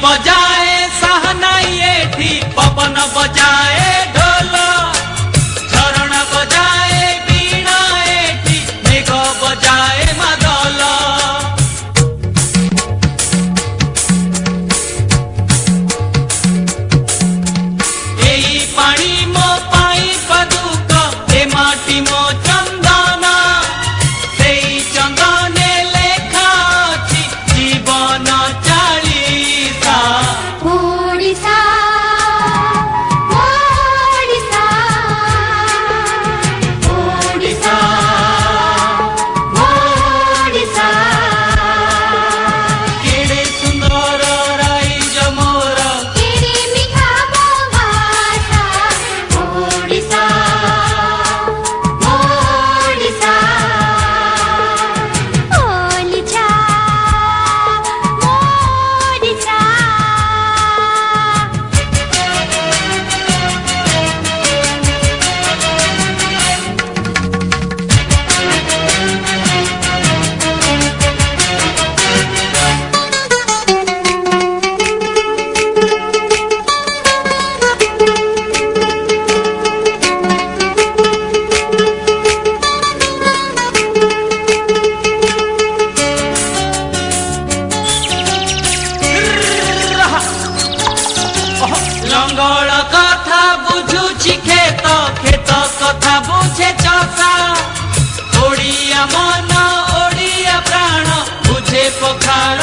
बजाए सहनाई एठी पवन बजाए ढोल झरणा बजाए बीणा एठी मेघ बजाए मादल एई पानी मो पाई पदुक ए माटी मो चंदन सेई चंदने लेखा अछि जीवन चालीसा ओडिसा ओडिसा ओडिसा ओडिसा केड़े सुंदर राइज मोर केड़े मिठा मो भाषा ओडिसा ओडिसा ओलिचा ओडिसा लंगड़ कथा बुझुछि खेत खेत कथा बुझे चषा ओडिया मन ओडिया प्राण बुझे पखाड़